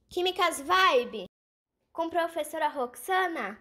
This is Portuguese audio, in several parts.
Químicas Vibe com professora Roxana.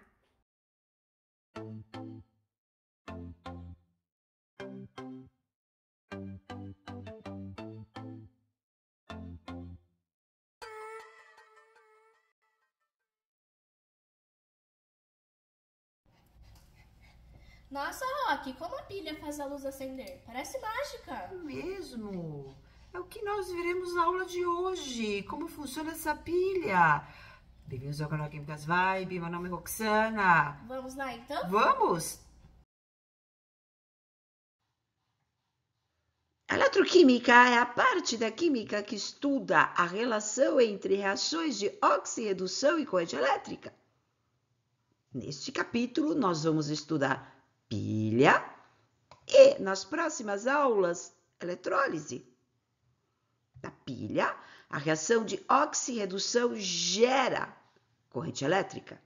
Nossa, Roque, como a pilha faz a luz acender? Parece mágica. Mesmo. É o que nós veremos na aula de hoje. Como funciona essa pilha. Bem-vindos ao canal Químicas Vibe. Meu nome é Roxana. Vamos lá, então? Vamos? A eletroquímica é a parte da química que estuda a relação entre reações de oxirredução e corrente elétrica. Neste capítulo, nós vamos estudar pilha e, nas próximas aulas, eletrólise. Na pilha, a reação de oxirredução gera corrente elétrica.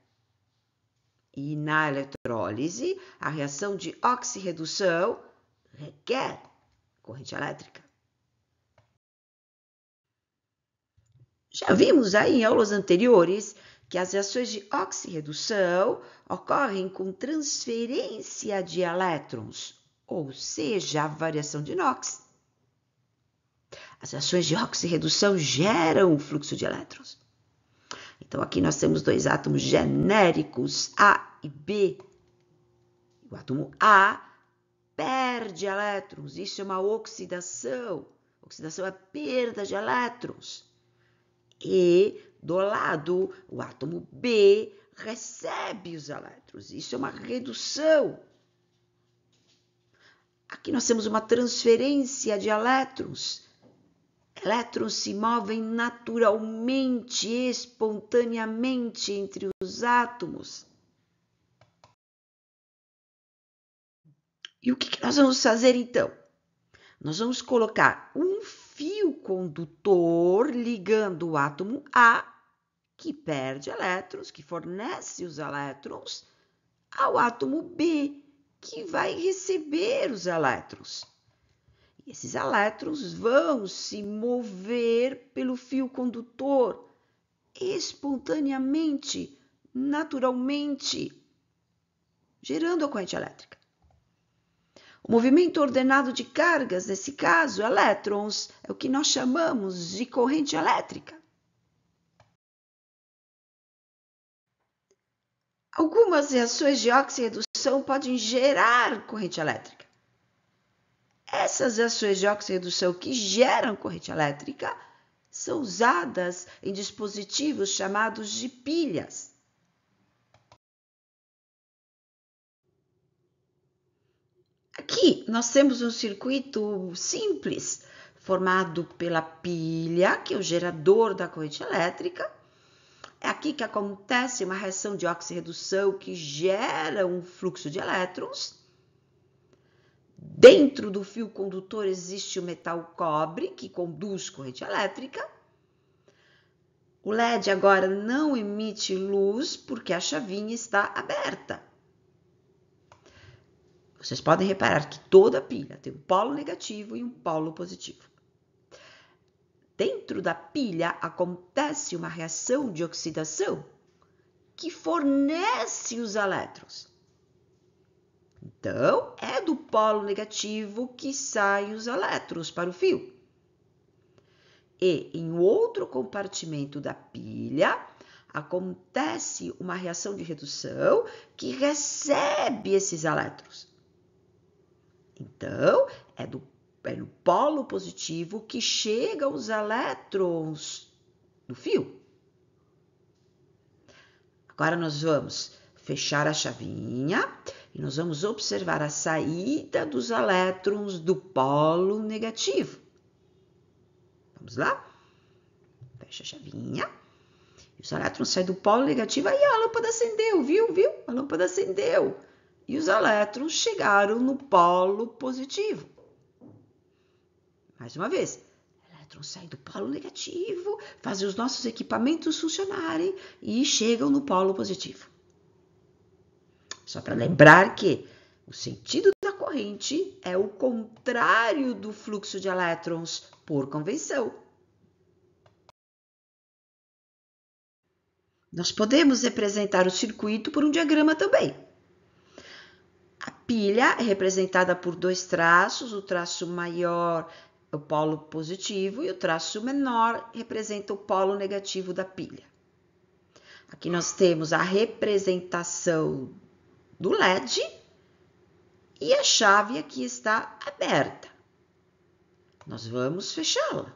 E na eletrólise, a reação de oxirredução requer corrente elétrica. Já vimos aí em aulas anteriores que as reações de oxirredução ocorrem com transferência de elétrons, ou seja, a variação de Knox. As reações de oxirredução geram o fluxo de elétrons. Então, aqui nós temos dois átomos genéricos, A e B. O átomo A perde elétrons, isso é uma oxidação. Oxidação é perda de elétrons. E, do lado, o átomo B recebe os elétrons, isso é uma redução. Aqui nós temos uma transferência de elétrons. Elétrons se movem naturalmente, espontaneamente entre os átomos. E o que nós vamos fazer então? Nós vamos colocar um fio condutor ligando o átomo A, que perde elétrons, que fornece os elétrons, ao átomo B, que vai receber os elétrons. E esses elétrons vão se mover pelo fio condutor espontaneamente, naturalmente, gerando a corrente elétrica. O movimento ordenado de cargas, nesse caso, elétrons, é o que nós chamamos de corrente elétrica. Algumas reações de oxirredução podem gerar corrente elétrica. Essas reações de oxirredução que geram corrente elétrica são usadas em dispositivos chamados de pilhas. Aqui nós temos um circuito simples, formado pela pilha, que é o gerador da corrente elétrica. É aqui que acontece uma reação de oxirredução que gera um fluxo de elétrons. Dentro do fio condutor existe o metal cobre, que conduz corrente elétrica. O LED agora não emite luz porque a chavinha está aberta. Vocês podem reparar que toda pilha tem um polo negativo e um polo positivo. Dentro da pilha acontece uma reação de oxidação que fornece os elétrons. Então, é do polo negativo que saem os elétrons para o fio. E em outro compartimento da pilha, acontece uma reação de redução que recebe esses elétrons. Então, é no polo positivo que chegam os elétrons do fio. Agora nós vamos fechar a chavinha e nós vamos observar a saída dos elétrons do polo negativo. Vamos lá? Fecha a chavinha. E os elétrons saem do polo negativo. Aí a lâmpada acendeu, viu? A lâmpada acendeu. E os elétrons chegaram no polo positivo. Mais uma vez. Elétrons saem do polo negativo, fazem os nossos equipamentos funcionarem e chegam no polo positivo. Só para lembrar que o sentido da corrente é o contrário do fluxo de elétrons por convenção. Nós podemos representar o circuito por um diagrama também. A pilha é representada por dois traços, o traço maior é o polo positivo e o traço menor representa o polo negativo da pilha. Aqui nós temos a representação do LED e a chave aqui está aberta. Nós vamos fechá-la.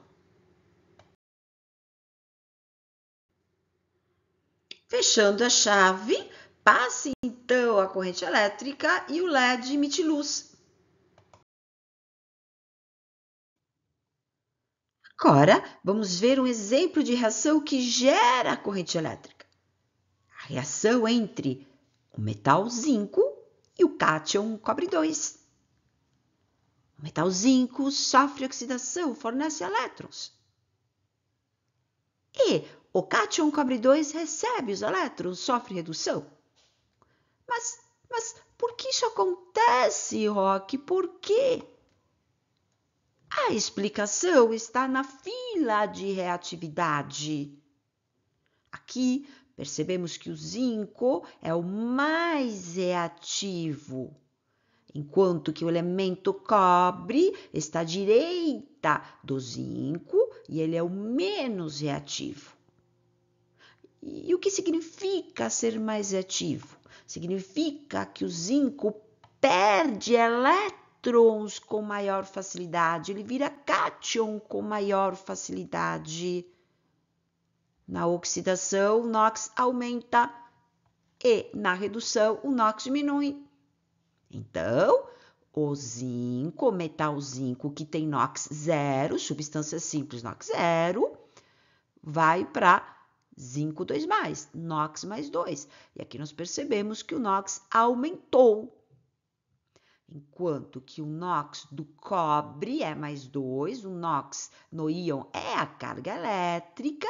Fechando a chave, passe então a corrente elétrica e o LED emite luz. Agora, vamos ver um exemplo de reação que gera a corrente elétrica. A reação entre o metal zinco e o cátion cobre 2. O metal zinco sofre oxidação, fornece elétrons. E o cátion cobre 2 recebe os elétrons, sofre redução. Mas por que isso acontece, Roque? Por quê? A explicação está na fila de reatividade. Aqui percebemos que o zinco é o mais reativo, enquanto que o elemento cobre está à direita do zinco e ele é o menos reativo. E o que significa ser mais reativo? Significa que o zinco perde elétrons com maior facilidade, ele vira cátion com maior facilidade. Na oxidação, o NOx aumenta e na redução, o NOx diminui. Então, o metal zinco que tem NOx zero, substância simples NOx zero, vai para zinco 2+, NOx mais 2. E aqui nós percebemos que o NOx aumentou. Enquanto que o NOx do cobre é mais 2, o NOx no íon é a carga elétrica,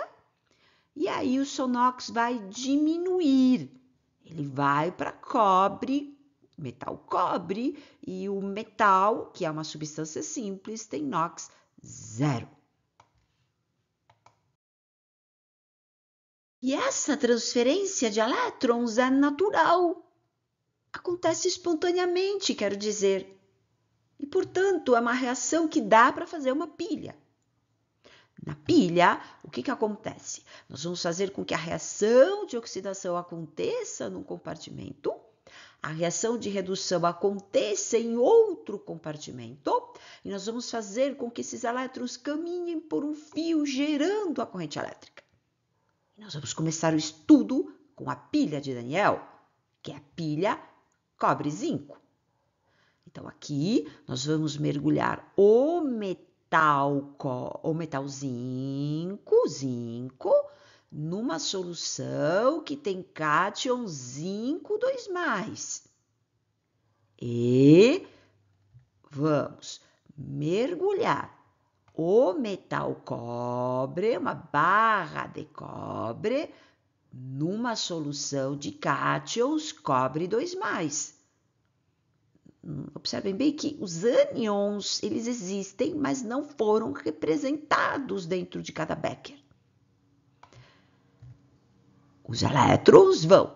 e aí o seu NOx vai diminuir. Ele vai para cobre, metal cobre, e o metal, que é uma substância simples, tem NOx zero. E essa transferência de elétrons é natural. Acontece espontaneamente, quero dizer. E, portanto, é uma reação que dá para fazer uma pilha. Na pilha, o que acontece? Nós vamos fazer com que a reação de oxidação aconteça num compartimento, a reação de redução aconteça em outro compartimento, e nós vamos fazer com que esses elétrons caminhem por um fio gerando a corrente elétrica. E nós vamos começar o estudo com a pilha de Daniel, que é a pilha cobre-zinco. Então, aqui nós vamos mergulhar o metal zinco, numa solução que tem cátion zinco 2+. E vamos mergulhar o metal cobre, uma barra de cobre, numa solução de cátions cobre 2+. Observem bem que os ânions, eles existem, mas não foram representados dentro de cada becker. Os elétrons vão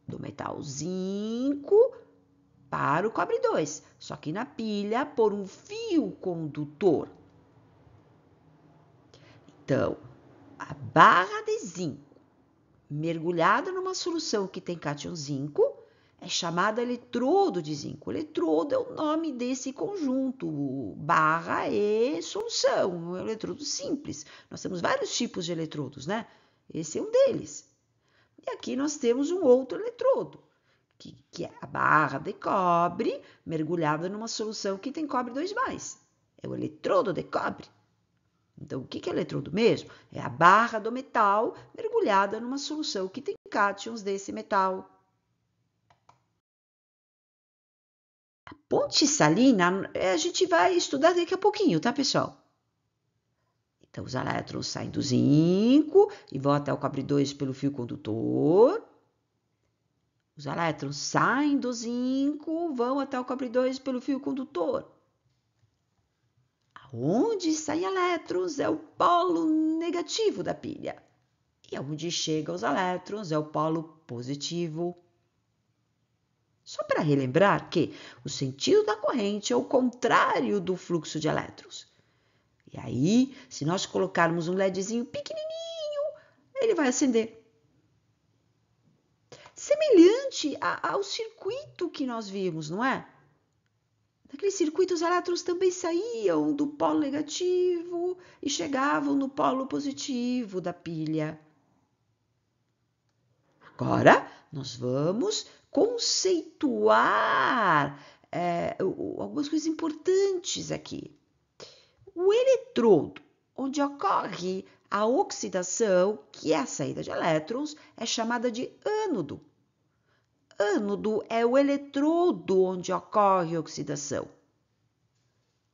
do metal zinco para o cobre 2, só que na pilha por um fio condutor. Então, a barra de zinco mergulhada numa solução que tem cátion zinco é chamada eletrodo de zinco. Eletrodo é o nome desse conjunto, barra e solução, um eletrodo simples. Nós temos vários tipos de eletrodos, né? Esse é um deles. E aqui nós temos um outro eletrodo, que é a barra de cobre mergulhada numa solução que tem cobre 2+. É o eletrodo de cobre. Então, o que é eletrodo mesmo? É a barra do metal mergulhada numa solução que tem cátions desse metal. A ponte salina a gente vai estudar daqui a pouquinho, tá, pessoal? Então, os elétrons saem do zinco e vão até o cobre 2 pelo fio condutor. Os elétrons saem do zinco, vão até o cobre 2 pelo fio condutor. Onde saem elétrons é o polo negativo da pilha. E onde chegam os elétrons é o polo positivo. Só para relembrar que o sentido da corrente é o contrário do fluxo de elétrons. E aí, se nós colocarmos um LEDzinho pequenininho, ele vai acender. Semelhante ao circuito que nós vimos, não é? Naquele circuito, os elétrons também saíam do polo negativo e chegavam no polo positivo da pilha. Agora, nós vamos conceituar algumas coisas importantes aqui. O eletrodo, onde ocorre a oxidação, que é a saída de elétrons, é chamada de ânodo. Ânodo é o eletrodo onde ocorre a oxidação.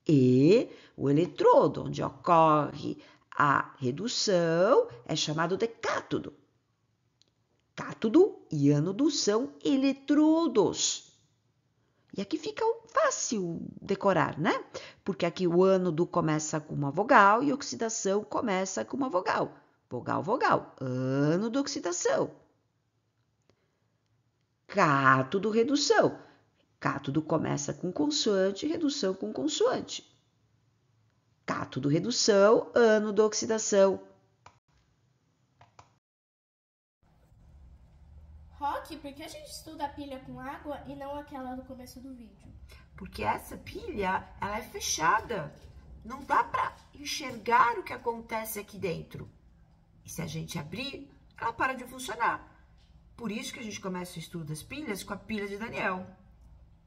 E o eletrodo onde ocorre a redução é chamado de cátodo. Cátodo e ânodo são eletrodos. E aqui fica fácil decorar, né? Porque aqui o ânodo começa com uma vogal e a oxidação começa com uma vogal. Vogal, vogal. Ânodo, oxidação. Cátodo, redução. Cátodo começa com consoante, redução com consoante. Cátodo, redução, ânodo, oxidação. Rock, por que a gente estuda a pilha com água e não aquela do começo do vídeo? Porque essa pilha, ela é fechada. Não dá para enxergar o que acontece aqui dentro. E se a gente abrir, ela para de funcionar. Por isso que a gente começa o estudo das pilhas com a pilha de Daniel.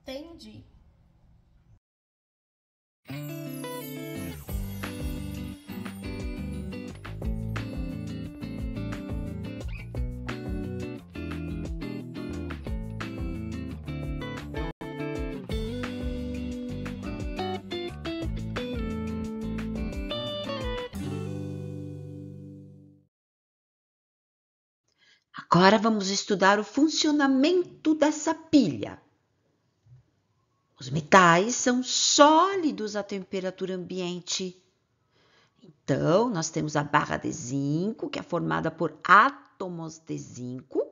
Entendi. Agora vamos estudar o funcionamento dessa pilha. Os metais são sólidos à temperatura ambiente. Então, nós temos a barra de zinco, que é formada por átomos de zinco,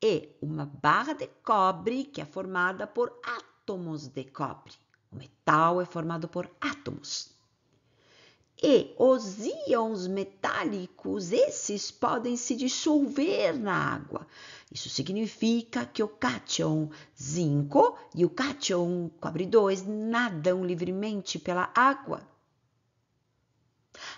e uma barra de cobre, que é formada por átomos de cobre. O metal é formado por átomos. E os íons metálicos, esses podem se dissolver na água. Isso significa que o cátion zinco e o cátion cobre 2 nadam livremente pela água.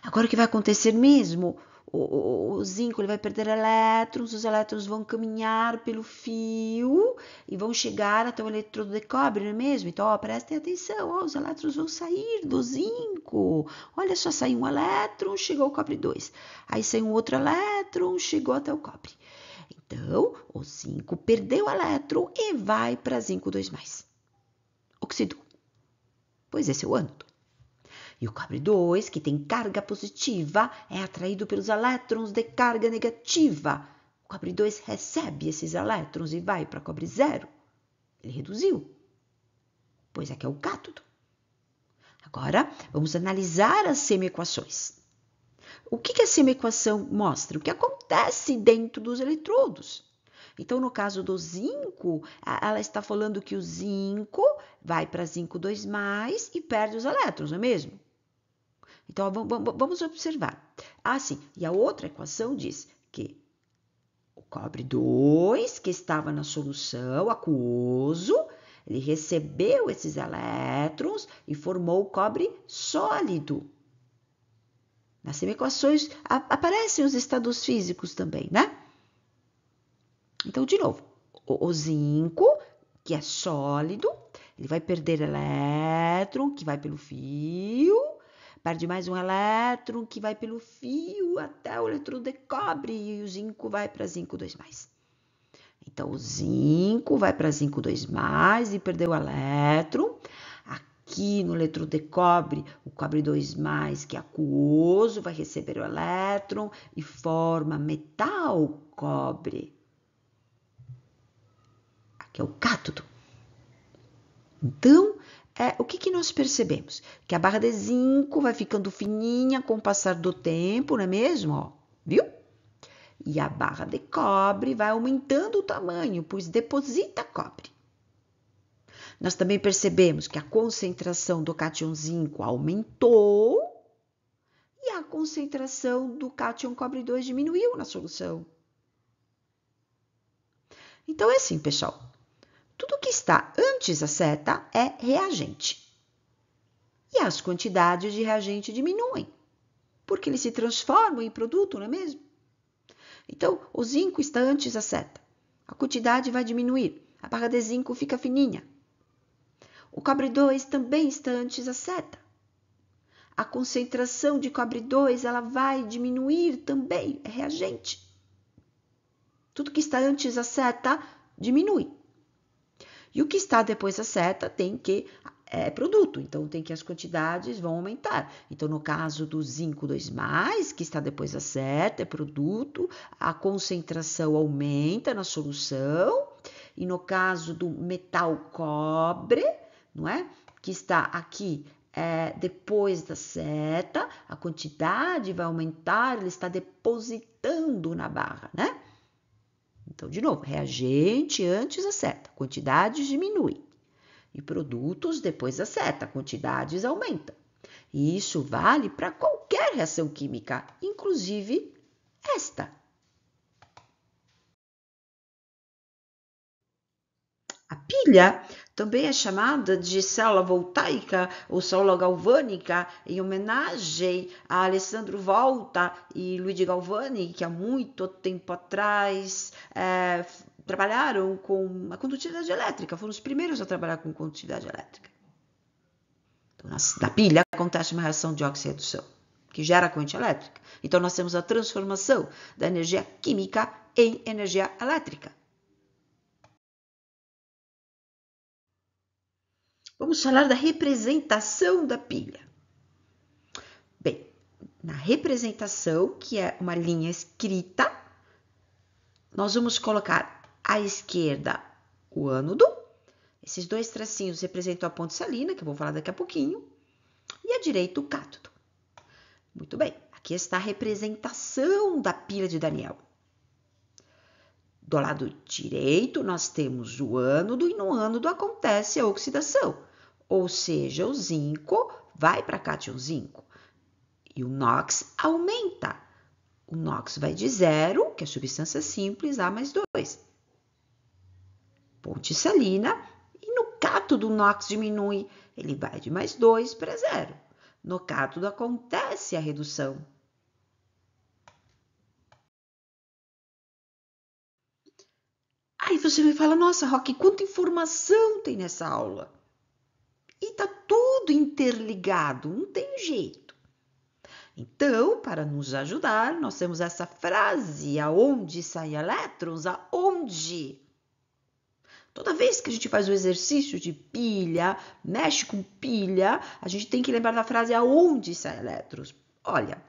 Agora o que vai acontecer mesmo? O zinco ele vai perder elétrons, os elétrons vão caminhar pelo fio e vão chegar até o eletrodo de cobre, não é mesmo? Então, prestem atenção, os elétrons vão sair do zinco. Olha só, saiu um elétron, chegou ao cobre 2. Aí saiu um outro elétron, chegou até o cobre. Então, o zinco perdeu o elétron e vai para zinco 2+. Oxidou. Pois esse é o ânodo. E o cobre 2, que tem carga positiva, é atraído pelos elétrons de carga negativa. O cobre 2 recebe esses elétrons e vai para cobre 0. Ele reduziu. Pois aqui é o cátodo. Agora, vamos analisar as semiequações. O que a semiequação mostra? O que acontece dentro dos eletrodos. Então, no caso do zinco, ela está falando que o zinco vai para zinco 2+ e perde os elétrons, não é mesmo? Então, vamos observar. Sim, e a outra equação diz que o cobre 2, que estava na solução aquoso, ele recebeu esses elétrons e formou o cobre sólido. Nas semiequações aparecem os estados físicos também, né? Então, de novo, o zinco, que é sólido, ele vai perder elétron, que vai pelo fio, perde mais um elétron, que vai pelo fio até o eletrodo de cobre, e o zinco vai para zinco 2+. Então, o zinco vai para zinco 2+ e perdeu o elétron. Aqui no eletrodo de cobre, o cobre 2+, que é aquoso, vai receber o elétron e forma metal cobre. Aqui é o cátodo. Então, o que nós percebemos? Que a barra de zinco vai ficando fininha com o passar do tempo, não é mesmo? Ó, viu? E a barra de cobre vai aumentando o tamanho, pois deposita cobre. Nós também percebemos que a concentração do cátion zinco aumentou e a concentração do cátion cobre 2 diminuiu na solução. Então, é assim, pessoal. Tudo que está antes da seta é reagente. E as quantidades de reagente diminuem, porque eles se transformam em produto, não é mesmo? Então, o zinco está antes da seta. A quantidade vai diminuir. A barra de zinco fica fininha. O cobre 2 também está antes da seta. A concentração de cobre 2 ela vai diminuir também, é reagente. Tudo que está antes da seta diminui. E o que está depois da seta é produto, então tem que as quantidades vão aumentar. Então, no caso do zinco 2+, que está depois da seta, é produto, a concentração aumenta na solução. E no caso do metal cobre, não é? Que está aqui depois da seta, a quantidade vai aumentar, ele está depositando na barra, né? Então, de novo, reagente antes da seta, quantidades diminuem. E produtos depois da seta, quantidades aumentam. E isso vale para qualquer reação química, inclusive esta. A pilha também é chamada de célula voltaica ou célula galvânica em homenagem a Alessandro Volta e Luigi Galvani, que há muito tempo atrás trabalharam com a condutividade elétrica, foram os primeiros a trabalhar com condutividade elétrica. Então, na pilha acontece uma reação de oxirredução, que gera corrente elétrica. Então, nós temos a transformação da energia química em energia elétrica. Vamos falar da representação da pilha. Bem, na representação, que é uma linha escrita, nós vamos colocar à esquerda o ânodo. Esses dois tracinhos representam a ponte salina, que eu vou falar daqui a pouquinho. E à direita o cátodo. Muito bem, aqui está a representação da pilha de Daniel. Do lado direito, nós temos o ânodo e no ânodo acontece a oxidação. Ou seja, o zinco vai para cátion zinco e o NOx aumenta. O NOx vai de 0, que é substância simples, A mais 2. Ponte salina e no cátodo o NOx diminui, ele vai de mais 2 para 0. No cátodo acontece a redução. Aí você me fala, nossa, Roque, quanta informação tem nessa aula? E tá tudo interligado, não tem jeito. Então, para nos ajudar, nós temos essa frase, aonde saem elétrons, aonde? Toda vez que a gente faz o exercício de pilha, mexe com pilha, a gente tem que lembrar da frase, aonde saem elétrons? Olha,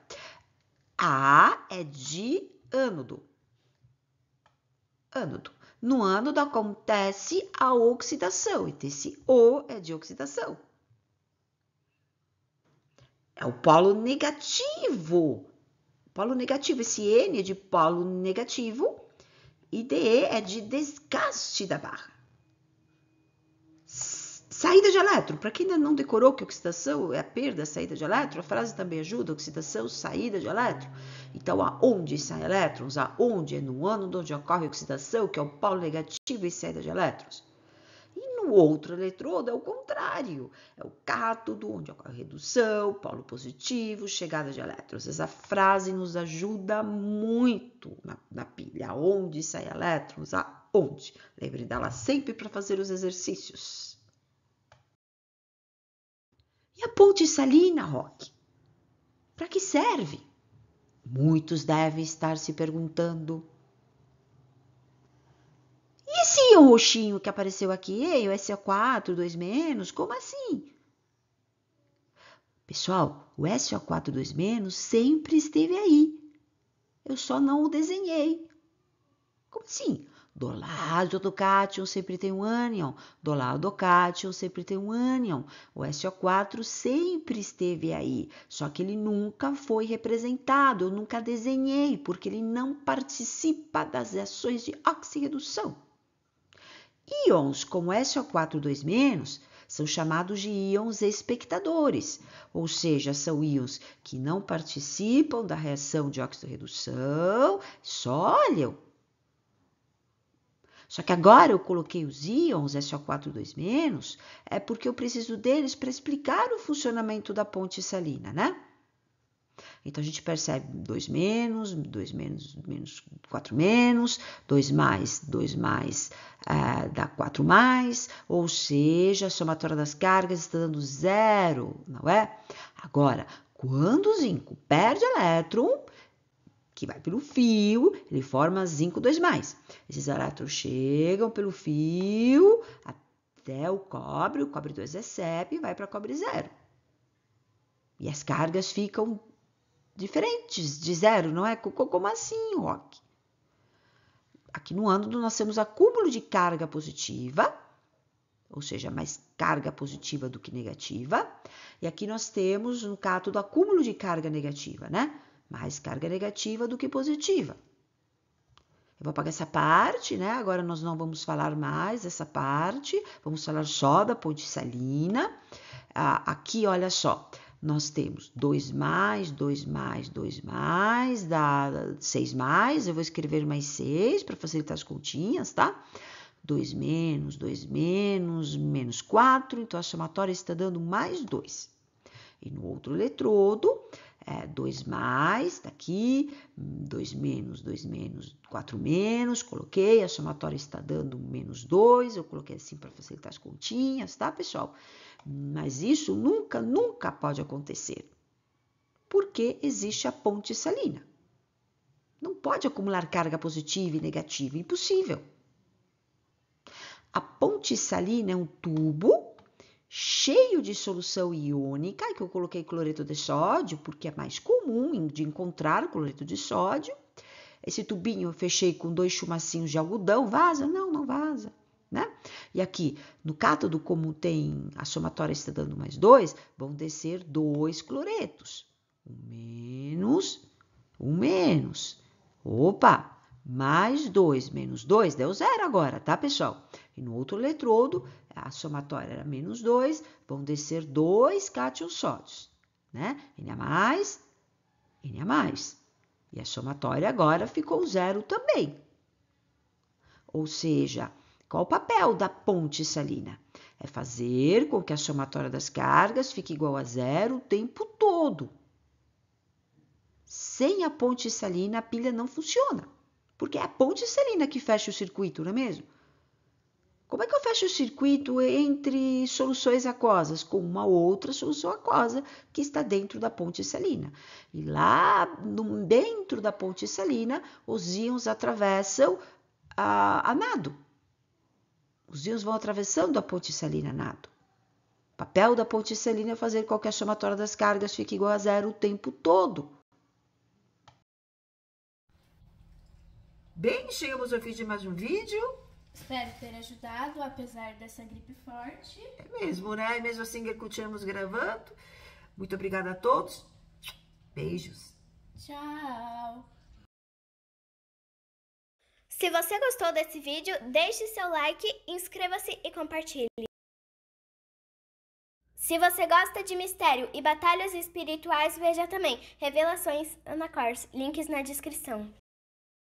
A é de ânodo. Ânodo. No ânodo acontece a oxidação, então esse O é de oxidação. É o polo negativo. Polo negativo, esse N é de polo negativo e DE é de desgaste da barra. Saída de elétron. Para quem ainda não decorou que oxidação é a perda, a saída de elétron, a frase também ajuda, oxidação, saída de elétron. Então, aonde saem elétrons? Aonde é no ânodo onde ocorre oxidação, que é o polo negativo e saída de elétrons. E no outro eletrodo é o contrário. É o cátodo, onde ocorre redução, polo positivo, chegada de elétrons. Essa frase nos ajuda muito na pilha. Aonde saem elétrons? Aonde? Lembre dela sempre para fazer os exercícios. E a ponte salina, Roque? Para que serve? Muitos devem estar se perguntando. E esse íon roxinho que apareceu aqui, o SO4, 2-, como assim? Pessoal, o SO4, 2- sempre esteve aí. Eu só não o desenhei. Como assim? Do lado do cátion sempre tem um ânion, do lado do cátion sempre tem um ânion. O SO4 sempre esteve aí, só que ele nunca foi representado, eu nunca desenhei, porque ele não participa das reações de oxirredução. Íons como SO4 2- são chamados de íons espectadores, ou seja, são íons que não participam da reação de oxirredução, só olham. Só que agora eu coloquei os íons SO4 2- é porque eu preciso deles para explicar o funcionamento da ponte salina, né? Então, a gente percebe 2-, 2-, 4-, 2+, dá 4+, ou seja, a somatória das cargas está dando 0, não é? Agora, quando o zinco perde elétron, que vai pelo fio, ele forma zinco 2+. Esses elétrons chegam pelo fio até o cobre 2 recebe e vai para cobre 0. E as cargas ficam diferentes de 0, não é? Como assim, Rock? Aqui no ânodo nós temos acúmulo de carga positiva, ou seja, mais carga positiva do que negativa. E aqui nós temos no cátodo acúmulo de carga negativa, né? Mais carga negativa do que positiva. Eu vou apagar essa parte, né? Agora nós não vamos falar mais dessa parte, vamos falar só da ponte salina. Aqui, olha só, nós temos 2+, 2+, 2+, dá 6+, eu vou escrever mais 6 para facilitar as continhas, tá? 2-, 2-, menos 4, então a somatória está dando mais 2. E no outro eletrodo, 2+, tá aqui, 2-, 2-, 4-, coloquei, a somatória está dando menos 2, eu coloquei assim para facilitar as continhas, tá, pessoal? Mas isso nunca pode acontecer, porque existe a ponte salina. Não pode acumular carga positiva e negativa, impossível. A ponte salina é um tubo cheio de solução iônica, que eu coloquei cloreto de sódio, porque é mais comum de encontrar cloreto de sódio. Esse tubinho eu fechei com 2 chumacinhos de algodão. Vaza? Não vaza, né? E aqui, no cátodo, como tem a somatória está dando mais 2, vão descer 2 cloretos. Um menos. Opa! Mais 2 menos 2 deu 0 agora, tá, pessoal? E no outro eletrodo, a somatória era menos 2, vão descer 2 cátions sódios, né? Na+, Na+. E a somatória agora ficou 0 também. Ou seja, qual o papel da ponte salina? É fazer com que a somatória das cargas fique igual a 0 o tempo todo. Sem a ponte salina, a pilha não funciona. Porque é a ponte salina que fecha o circuito, não é mesmo? Como é que eu fecho o circuito entre soluções aquosas? Com uma outra solução aquosa que está dentro da ponte salina. E lá dentro da ponte salina, os íons atravessam a nado. Os íons vão atravessando a ponte salina a nado. O papel da ponte salina é fazer com que a somatória das cargas fique igual a 0 o tempo todo. Bem, chegamos ao fim de mais um vídeo. Espero ter ajudado, apesar dessa gripe forte. É mesmo, né? E mesmo assim continuamos gravando. Muito obrigada a todos. Beijos. Tchau. Se você gostou desse vídeo, deixe seu like, inscreva-se e compartilhe. Se você gosta de mistério e batalhas espirituais, veja também Revelações Ana Kors, links na descrição.